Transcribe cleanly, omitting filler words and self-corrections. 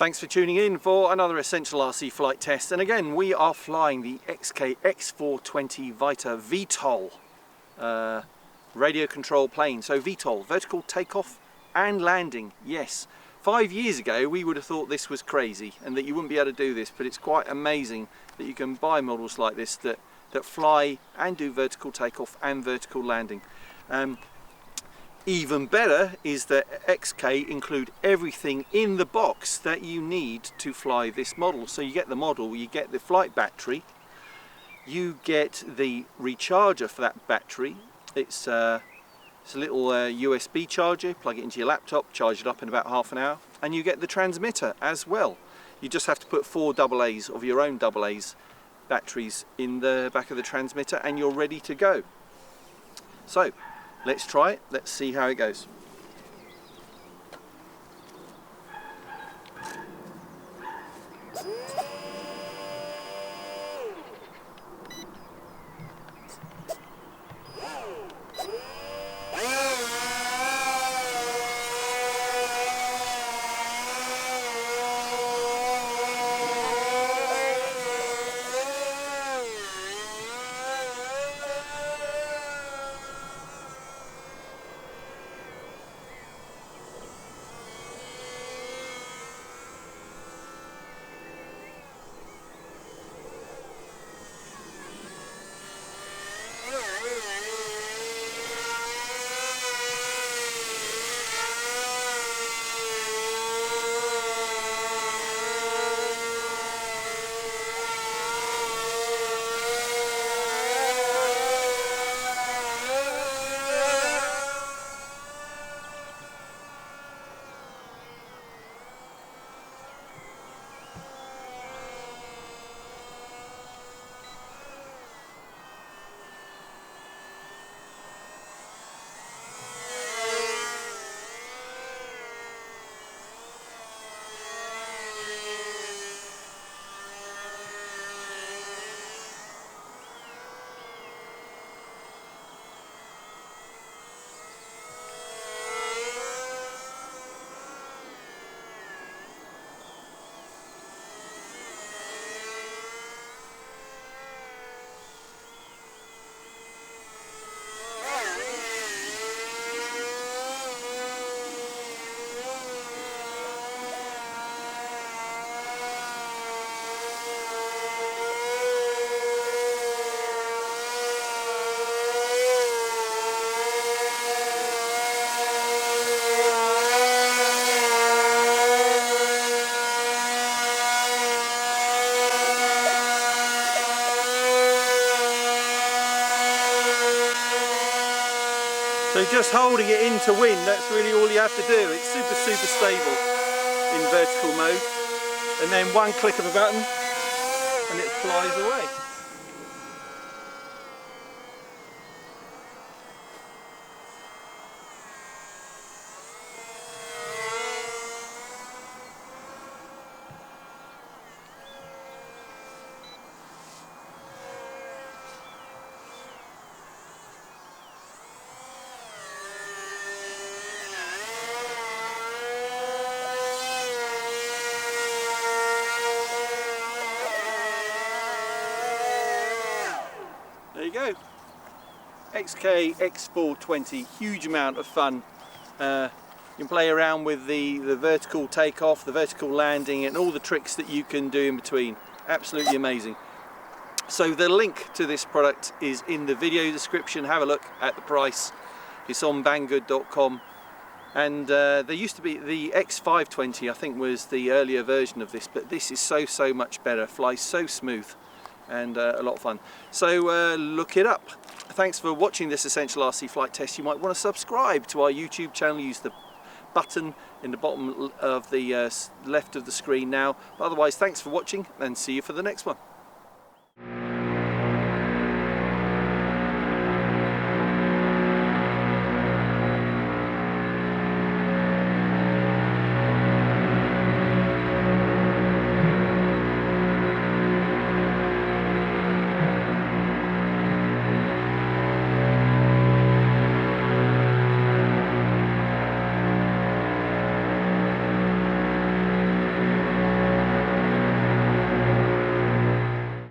Thanks for tuning in for another Essential RC flight test, and again we are flying the X420 VTOL radio control plane. So VTOL, vertical takeoff and landing, yes. 5 years ago we would have thought this was crazy and that you wouldn't be able to do this, but it's quite amazing that you can buy models like this that fly and do vertical takeoff and vertical landing. Even better is that XK include everything in the box that you need to fly this model. So you get the model, you get the flight battery, you get the recharger for that battery. It's a little USB charger, plug it into your laptop, charge it up in about half an hour, and you get the transmitter as well. You just have to put 4 AA's of your own AA's batteries in the back of the transmitter and you're ready to go. So let's try it, let's see how it goes. So just holding it into wind, that's really all you have to do. It's super stable in vertical mode. And then one click of a button and it flies away. There you go, XK X420, huge amount of fun. You can play around with the vertical takeoff, the vertical landing and all the tricks that you can do in between. Absolutely amazing. So the link to this product is in the video description. Have a look at the price. It's on banggood.com. And there used to be the X520, I think was the earlier version of this, but this is so much better, flies so smooth and a lot of fun. So look it up. Thanks for watching this Essential RC flight test. You might want to subscribe to our YouTube channel. Use the button in the bottom of the left of the screen now. But otherwise, thanks for watching and see you for the next one.